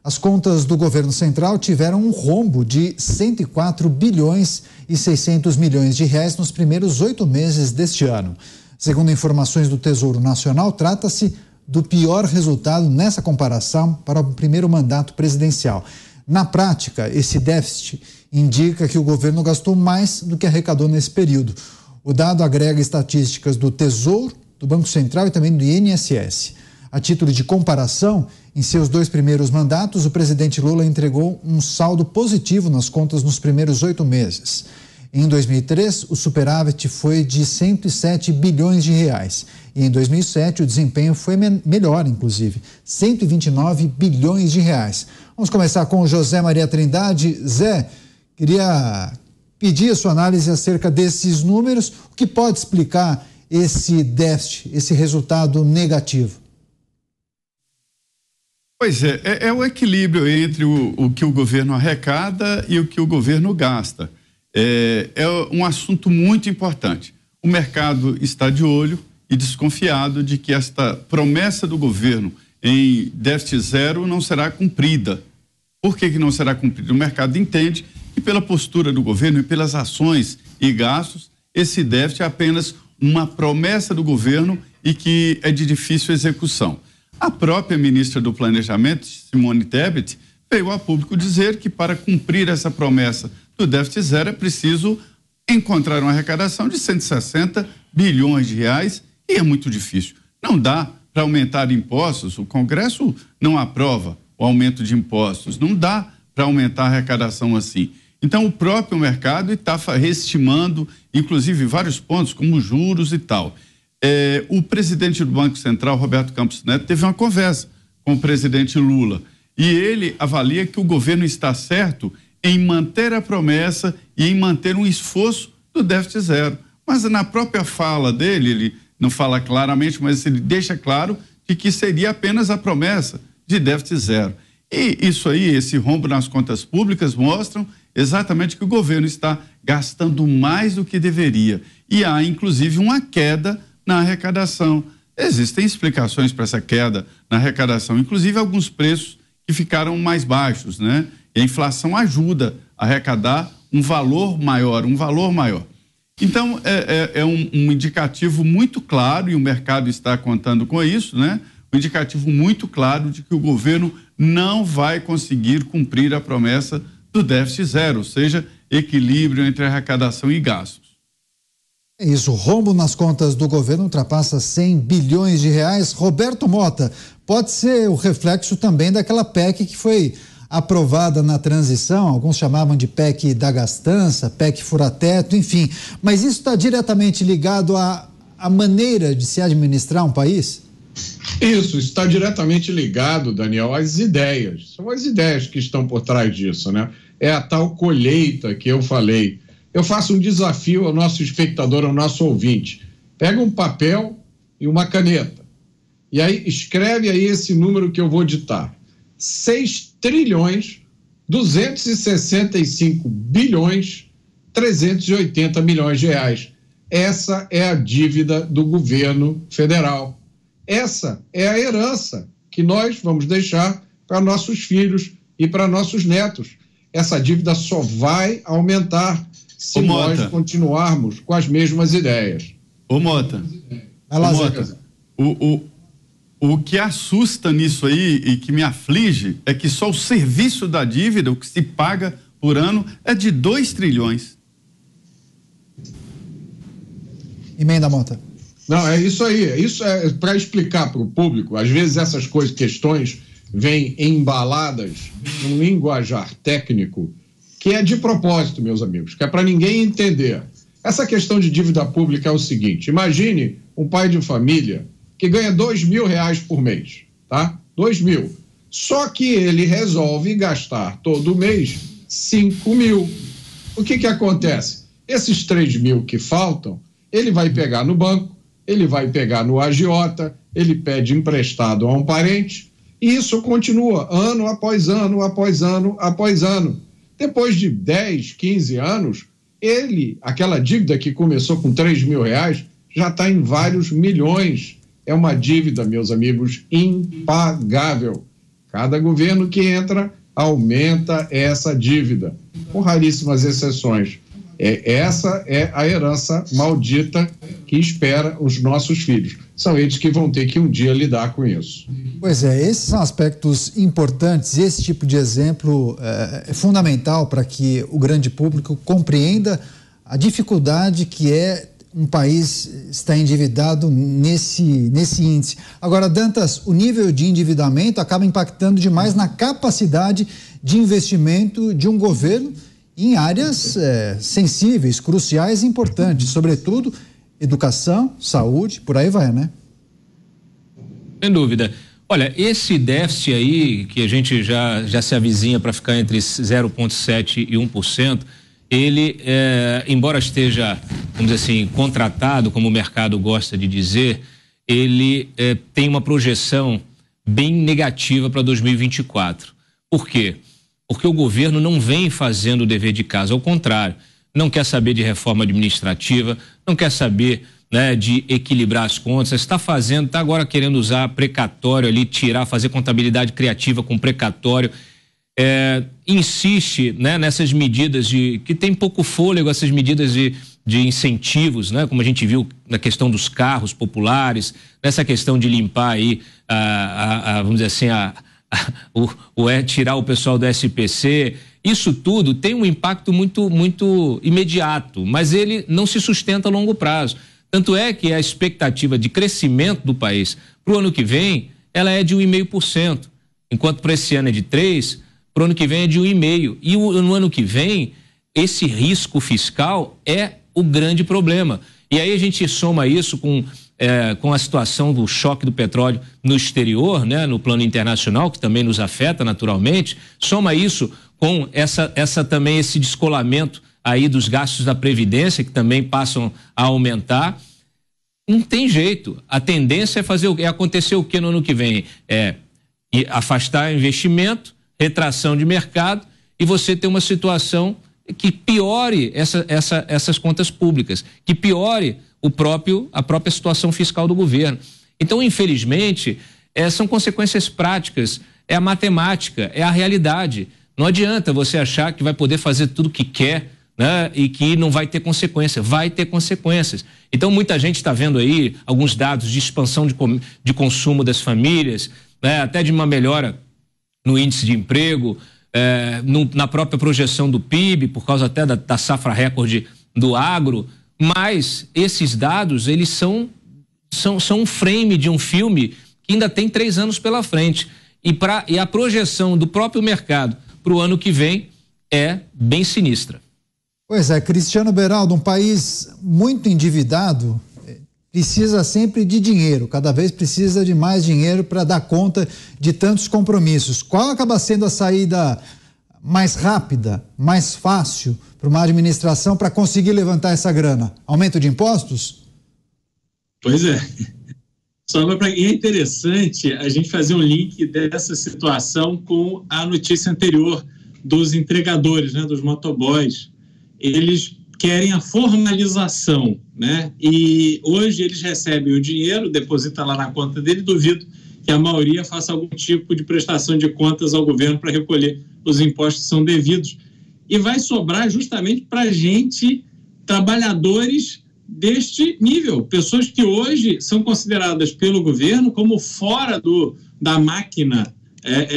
As contas do governo central tiveram um rombo de 104 bilhões e 600 milhões de reais nos primeiros 8 meses deste ano. Segundo informações do Tesouro Nacional, trata-se do pior resultado nessa comparação para o primeiro mandato presidencial. Na prática, esse déficit indica que o governo gastou mais do que arrecadou nesse período. O dado agrega estatísticas do Tesouro, do Banco Central e também do INSS. A título de comparação, em seus 2 primeiros mandatos, o presidente Lula entregou um saldo positivo nas contas nos primeiros 8 meses. Em 2003, o superávit foi de 107 bilhões de reais. E em 2007, o desempenho foi melhor, inclusive, 129 bilhões de reais. Vamos começar com o José Maria Trindade. Zé, queria pedir a sua análise acerca desses números. O que pode explicar esse déficit, esse resultado negativo? Pois é o equilíbrio entre o que o governo arrecada e o que o governo gasta. É um assunto muito importante. O mercado está de olho e desconfiado de que esta promessa do governo em déficit zero não será cumprida. Por que não será cumprida? O mercado entende que pela postura do governo e pelas ações e gastos, esse déficit é apenas uma promessa do governo e que é de difícil execução. A própria ministra do Planejamento, Simone Tebet, veio a público dizer que para cumprir essa promessa do déficit zero é preciso encontrar uma arrecadação de 160 bilhões de reais e é muito difícil. Não dá para aumentar impostos, o Congresso não aprova o aumento de impostos, não dá para aumentar a arrecadação assim. Então o próprio mercado está reestimando, inclusive vários pontos, como juros e tal. O presidente do Banco Central, Roberto Campos Neto, teve uma conversa com o presidente Lula e ele avalia que o governo está certo em manter a promessa e em manter um esforço do déficit zero. Mas na própria fala dele, ele não fala claramente, mas ele deixa claro de que seria apenas a promessa de déficit zero. E isso aí, esse rombo nas contas públicas mostram exatamente que o governo está gastando mais do que deveria. E há, inclusive, uma queda na arrecadação. Existem explicações para essa queda na arrecadação, inclusive alguns preços que ficaram mais baixos, né? E a inflação ajuda a arrecadar um valor maior. Então, é um indicativo muito claro, e o mercado está contando com isso, né? Um indicativo muito claro de que o governo não vai conseguir cumprir a promessa do déficit zero, ou seja, equilíbrio entre arrecadação e gastos. É isso, o rombo nas contas do governo ultrapassa 100 bilhões de reais. Roberto Mota, pode ser o reflexo também daquela PEC que foi aprovada na transição, alguns chamavam de PEC da gastança, PEC fura-teto, enfim. Mas isso está diretamente ligado à maneira de se administrar um país? Isso está diretamente ligado, Daniel, às ideias. São as ideias que estão por trás disso, né? É a tal colheita que eu falei. Eu faço um desafio ao nosso espectador, ao nosso ouvinte. Pega um papel e uma caneta. E aí escreve aí esse número que eu vou ditar. 6 trilhões 265 bilhões 380 milhões de reais. Essa é a dívida do governo federal. Essa é a herança que nós vamos deixar para nossos filhos e para nossos netos. Essa dívida só vai aumentar se nós continuarmos com as mesmas ideias. Ô Mota, o que assusta nisso aí e que me aflige é que só o serviço da dívida, o que se paga por ano, é de 2 trilhões. Emenda, Mota. Não, é isso aí. Isso é para explicar para o público. Às vezes essas questões vêm embaladas num linguajar técnico que é de propósito, meus amigos, que é para ninguém entender. Essa questão de dívida pública é o seguinte: imagine um pai de família que ganha R$2.000 por mês, tá? 2.000. Só que ele resolve gastar todo mês 5.000. O que acontece? Esses 3.000 que faltam, ele vai pegar no banco, ele vai pegar no agiota, ele pede emprestado a um parente, e isso continua ano após ano, após ano, após ano. Depois de 10, 15 anos, aquela dívida que começou com R$3.000, já está em vários milhões. É uma dívida, meus amigos, impagável. Cada governo que entra aumenta essa dívida, com raríssimas exceções. Essa é a herança maldita que espera os nossos filhos. São eles que vão ter que um dia lidar com isso. Pois é, esses são aspectos importantes. Esse tipo de exemplo é fundamental para que o grande público compreenda a dificuldade que é um país estar endividado nesse índice. Agora, Dantas, o nível de endividamento acaba impactando demais na capacidade de investimento de um governo em áreas sensíveis, cruciais e importantes, sobretudo educação, saúde, por aí vai, né? Sem dúvida. Olha, esse déficit aí, que a gente já se avizinha para ficar entre 0,7% e 1%, ele, embora esteja, vamos dizer assim, contratado, como o mercado gosta de dizer, ele tem uma projeção bem negativa para 2024. Por quê? Porque o governo não vem fazendo o dever de casa, ao contrário, não quer saber de reforma administrativa, não quer saber, né, de equilibrar as contas, está agora querendo usar precatório ali, fazer contabilidade criativa com precatório, insiste, né, nessas medidas que tem pouco fôlego, essas medidas de incentivos, né, como a gente viu na questão dos carros populares, nessa questão de limpar aí, vamos dizer assim, tirar o pessoal do SPC. Isso tudo tem um impacto muito imediato, mas ele não se sustenta a longo prazo. Tanto é que a expectativa de crescimento do país para o ano que vem, ela é de 1,5%, enquanto para esse ano é de 3%, para o ano que vem é de 1,5%. E no ano que vem, esse risco fiscal é o grande problema. E aí a gente soma isso com a situação do choque do petróleo no exterior, né, no plano internacional, que também nos afeta naturalmente, soma isso com também esse descolamento aí dos gastos da Previdência, que também passam a aumentar. Não tem jeito. A tendência é acontecer o que no ano que vem? Afastar investimento, retração de mercado, e você ter uma situação que piore essas contas públicas, que piore a própria situação fiscal do governo. Então, infelizmente, são consequências práticas, é a matemática, é a realidade. Não adianta você achar que vai poder fazer tudo o que quer, né, e que não vai ter consequência. Vai ter consequências. Então, muita gente está vendo aí alguns dados de expansão de consumo das famílias, né, até de uma melhora no índice de emprego, na própria projeção do PIB, por causa até da safra recorde do agro. Mas esses dados, eles são um frame de um filme que ainda tem 3 anos pela frente. E a projeção do próprio mercado para o ano que vem é bem sinistra. Pois é, Cristiano Beraldo, um país muito endividado precisa sempre de dinheiro, cada vez precisa de mais dinheiro para dar conta de tantos compromissos. Qual acaba sendo a saída mais rápida, mais fácil para uma administração para conseguir levantar essa grana? Aumento de impostos? Pois é. E é interessante a gente fazer um link dessa situação com a notícia anterior dos entregadores, né, dos motoboys. Eles querem a formalização, né? E hoje eles recebem o dinheiro, deposita lá na conta dele, duvido que a maioria faça algum tipo de prestação de contas ao governo para recolher os impostos que são devidos. E vai sobrar justamente para gente, trabalhadores deste nível, pessoas que hoje são consideradas pelo governo como fora da máquina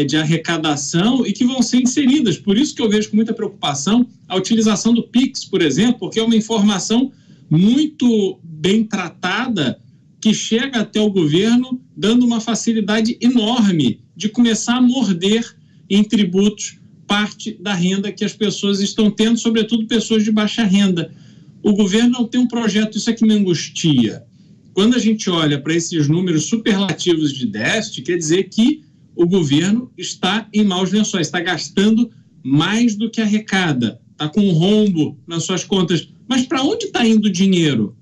de arrecadação e que vão ser inseridas. Por isso que eu vejo com muita preocupação a utilização do Pix, por exemplo, porque é uma informação muito bem tratada que chega até o governo dando uma facilidade enorme de começar a morder em tributos parte da renda que as pessoas estão tendo, sobretudo pessoas de baixa renda. O governo não tem um projeto, isso é que me angustia. Quando a gente olha para esses números superlativos de déficit, quer dizer que o governo está em maus lençóis, está gastando mais do que arrecada, está com um rombo nas suas contas. Mas para onde está indo o dinheiro?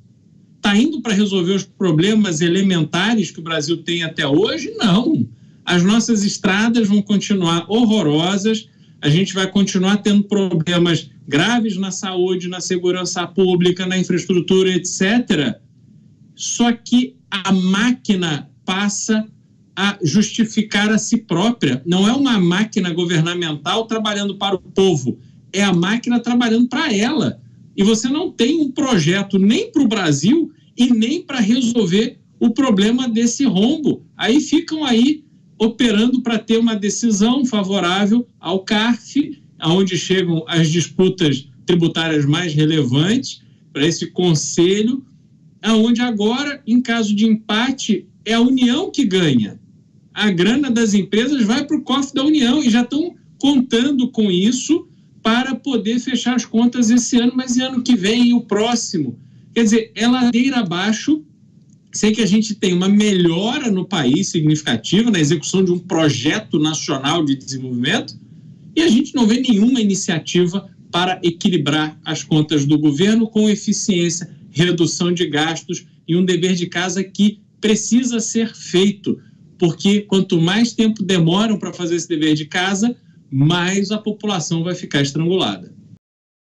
Está indo para resolver os problemas elementares que o Brasil tem até hoje? Não. As nossas estradas vão continuar horrorosas, a gente vai continuar tendo problemas graves na saúde, na segurança pública, na infraestrutura, etc. Só que a máquina passa a justificar a si própria. Não é uma máquina governamental trabalhando para o povo, é a máquina trabalhando para ela. E você não tem um projeto nem para o Brasil e nem para resolver o problema desse rombo. Aí ficam aí operando para ter uma decisão favorável ao CARF, aonde chegam as disputas tributárias mais relevantes, para esse conselho, aonde agora, em caso de empate, é a União que ganha. A grana das empresas vai para o cofre da União e já estão contando com isso para poder fechar as contas esse ano, mas e ano que vem e o próximo. Quer dizer, é ladeira abaixo. Sei que a gente tem uma melhora no país significativa na execução de um projeto nacional de desenvolvimento e a gente não vê nenhuma iniciativa para equilibrar as contas do governo com eficiência, redução de gastos e um dever de casa que precisa ser feito, porque quanto mais tempo demoram para fazer esse dever de casa, mais a população vai ficar estrangulada.